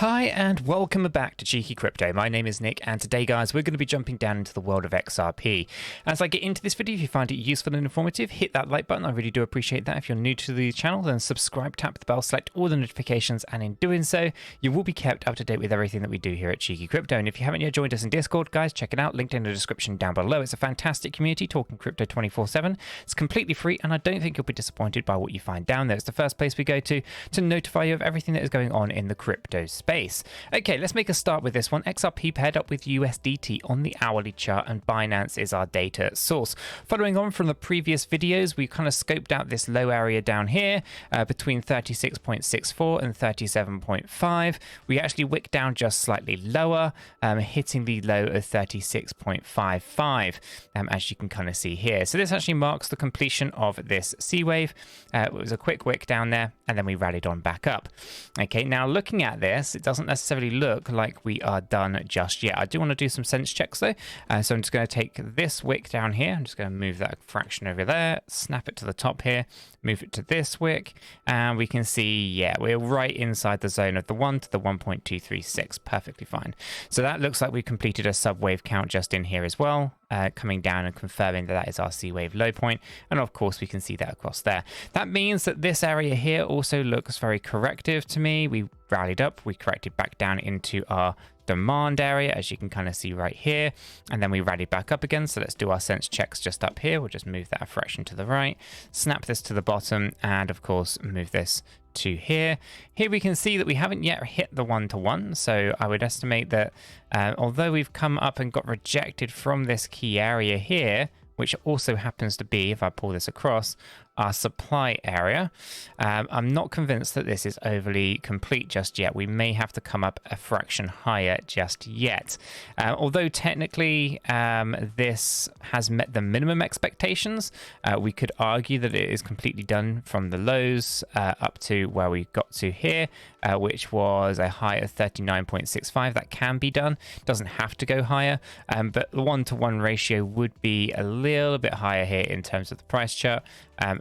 Hi and welcome back to Cheeky Crypto. My name is Nick, and today guys we're going to be jumping down into the world of XRP. As I get into this video, if you find it useful and informative, hit that like button. I really do appreciate that. If you're new to the channel, then subscribe, tap the bell, select all the notifications, and in doing so you will be kept up to date with everything that we do here at Cheeky Crypto. And if you haven't yet joined us in Discord, guys, check it out, linked in the description down below. It's a fantastic community talking crypto 24/7. It's completely free, and I don't think you'll be disappointed by what you find down there. It's the first place we go to notify you of everything that is going on in the crypto space. Okay, let's make a start with this one. XRP paired up with USDT on the hourly chart, and Binance is our data source. Following on from the previous videos, we kind of scoped out this low area down here between 36.64 and 37.5. We actually wicked down just slightly lower, hitting the low of 36.55, as you can kind of see here. So this actually marks the completion of this C wave. It was a quick wick down there, and then we rallied on back up. Okay, now looking at this, it doesn't necessarily look like we are done just yet. I do want to do some sense checks though, so I'm just going to take this wick down here. I'm just going to move that fraction over there, snap it to the top here, move it to this wick, and we can see, yeah, we're right inside the zone of the 1 to the 1.236, perfectly fine. So that looks like we completed a sub wave count just in here as well, coming down and confirming that that is our C wave low point, and of course we can see that across there. That means that this area here also looks very corrective to me. We rallied up, we corrected back down into our demand area, as you can kind of see right here, and then we rallied back up again. So let's do our sense checks just up here. We'll just move that a fraction to the right, snap this to the bottom, and of course move this to here. Here we can see that we haven't yet hit the 1-to-1, so I would estimate that although we've come up and got rejected from this key area here, which also happens to be, if I pull this across, our supply area, I'm not convinced that this is overly complete just yet. We may have to come up a fraction higher just yet. Although technically this has met the minimum expectations, we could argue that it is completely done from the lows up to where we got to here, which was a high of 39.65. That can be done, doesn't have to go higher, but the 1-to-1 ratio would be a little bit higher here in terms of the price chart.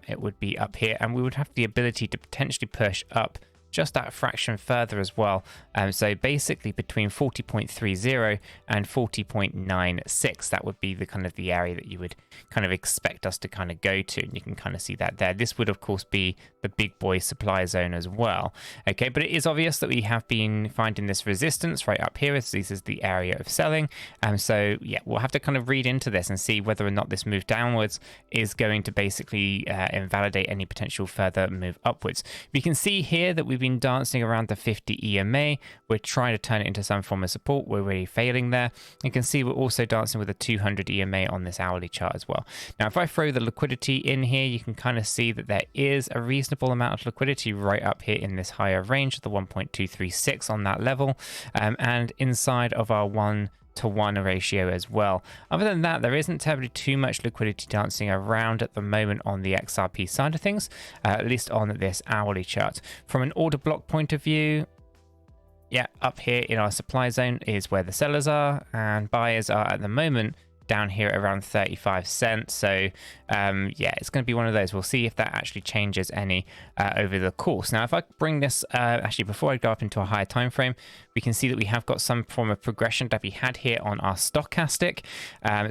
It would be up here, and we would have the ability to potentially push up just that fraction further as well. So basically between 40.30 and 40.96, that would be the kind of the area that you would kind of expect us to kind of go to, and you can kind of see that there. This would of course be the big boy supply zone as well. Okay, but it is obvious that we have been finding this resistance right up here, as this is the area of selling. So yeah, we'll have to kind of read into this and see whether or not this move downwards is going to basically invalidate any potential further move upwards. We can see here that we've been dancing around the 50 EMA. We're trying to turn it into some form of support. We're really failing there. You can see we're also dancing with a 200 EMA on this hourly chart as well. Now, if I throw the liquidity in here, you can kind of see that there is a reasonable amount of liquidity right up here in this higher range, the 1.236 on that level, and inside of our 1-to-1 ratio as well. Other than that, there isn't terribly too much liquidity dancing around at the moment on the XRP side of things, at least on this hourly chart. From an order block point of view, yeah, up here in our supply zone is where the sellers are, and buyers are at the moment down here around 35 cents. So yeah, it's going to be one of those. We'll see if that actually changes any over the course. Now, if I bring this actually, before I go up into a higher time frame, we can see that we have got some form of progression that we had here on our stochastic.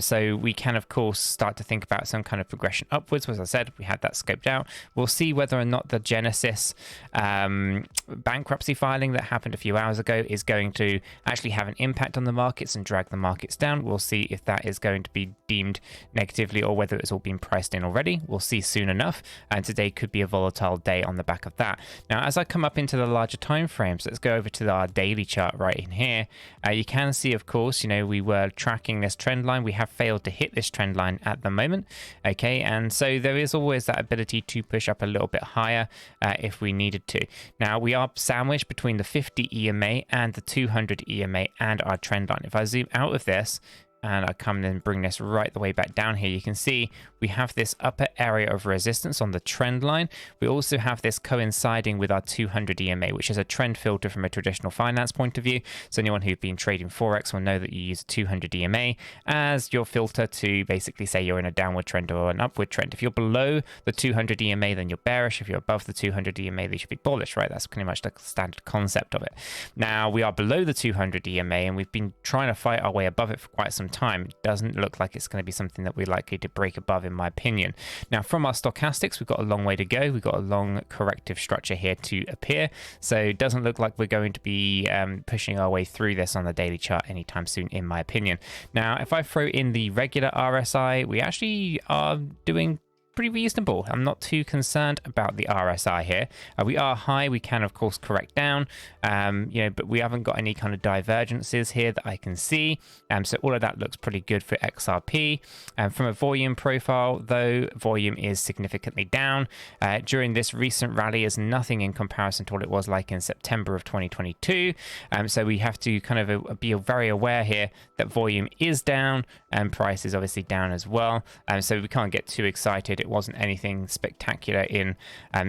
So we can of course start to think about some kind of progression upwards. As I said, we had that scoped out. We'll see whether or not the Genesis bankruptcy filing that happened a few hours ago is going to actually have an impact on the markets and drag the markets down. We'll see if that is going to be deemed negatively or whether it's all been priced in already. We'll see soon enough, and today could be a volatile day on the back of that. Now, as I come up into the larger time frames, let's go over to our daily chart right in here. You can see, of course, you know, we were tracking this trend line. We have failed to hit this trend line at the moment. Okay, and so there is always that ability to push up a little bit higher if we needed to. Now, we are sandwiched between the 50 EMA and the 200 EMA and our trend line. If I zoom out of this, and I come and bring this right the way back down here, you can see we have this upper area of resistance on the trend line. We also have this coinciding with our 200 EMA, which is a trend filter from a traditional finance point of view. So anyone who's been trading Forex will know that you use a 200 EMA as your filter to basically say you're in a downward trend or an upward trend. If you're below the 200 EMA, then you're bearish. If you're above the 200 EMA, they should be bullish, right? That's pretty much the standard concept of it. Now, we are below the 200 EMA, and we've been trying to fight our way above it for quite some time. It doesn't look like it's going to be something that we're likely to break above, in my opinion. Now, from our stochastics, we've got a long way to go. We've got a long corrective structure here to appear. So it doesn't look like we're going to be pushing our way through this on the daily chart anytime soon, in my opinion. Now, if I throw in the regular RSI, we actually are doing pretty reasonable. I'm not too concerned about the RSI here. We are high. We can, of course, correct down, but we haven't got any kind of divergences here that I can see. So all of that looks pretty good for XRP. From a volume profile, though, volume is significantly down. During this recent rally is nothing in comparison to what it was like in September of 2022. So we have to kind of be very aware here that volume is down and price is obviously down as well. So we can't get too excited. It wasn't anything spectacular in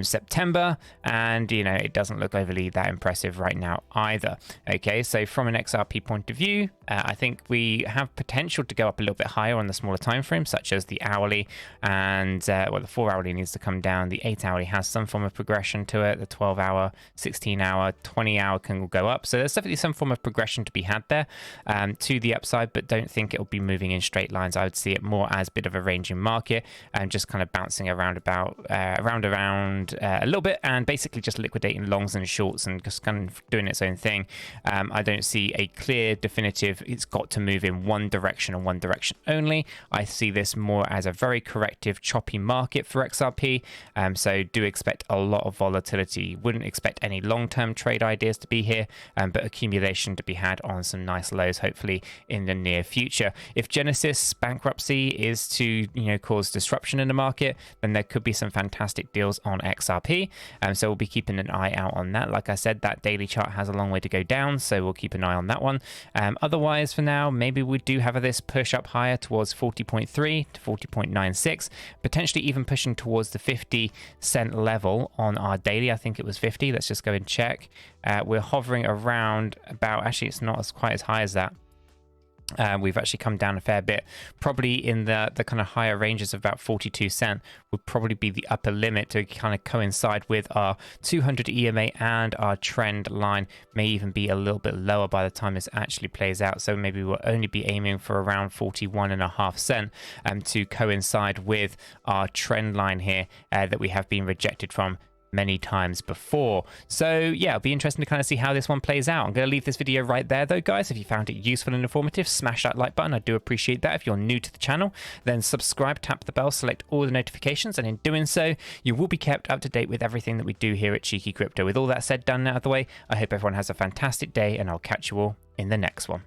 September, and it doesn't look overly that impressive right now either. Okay, so from an XRP point of view, I think we have potential to go up a little bit higher on the smaller time frames, such as the hourly, and the 4 hourly needs to come down. The 8 hourly has some form of progression to it. The 12 hour, 16 hour, 20 hour can go up. So there's definitely some form of progression to be had there to the upside, but don't think it'll be moving in straight lines. I would see it more as a bit of a ranging market and just kind of bouncing around a little bit, and basically just liquidating longs and shorts and just kind of doing its own thing. I don't see a clear definitive it's got to move in one direction and one direction only. I see this more as a very corrective, choppy market for XRP. So do expect a lot of volatility. Wouldn't expect any long-term trade ideas to be here, but accumulation to be had on some nice lows, hopefully in the near future. If Genesis bankruptcy is to cause disruption in the market, then there could be some fantastic deals on XRP. So we'll be keeping an eye out on that. Like I said, that daily chart has a long way to go down, so we'll keep an eye on that one. Otherwise, for now, maybe we do have this push up higher towards 40.3 to 40.96, potentially even pushing towards the 50-cent level on our daily. I think it was 50. Let's just go and check. We're hovering around about, actually, it's not quite as high as that. We've actually come down a fair bit, probably in the kind of higher ranges of about 42 cent would probably be the upper limit to kind of coincide with our 200 EMA, and our trend line may even be a little bit lower by the time this actually plays out. So maybe we'll only be aiming for around 41.5 cent to coincide with our trend line here that we have been rejected from many times before. So yeah, it'll be interesting to kind of see how this one plays out. I'm going to leave this video right there though, guys. If you found it useful and informative, smash that like button. I do appreciate that. If you're new to the channel, then subscribe, tap the bell, select all the notifications, and in doing so, you will be kept up to date with everything that we do here at Cheeky Crypto. With all that said, done, out of the way, I hope everyone has a fantastic day, and I'll catch you all in the next one.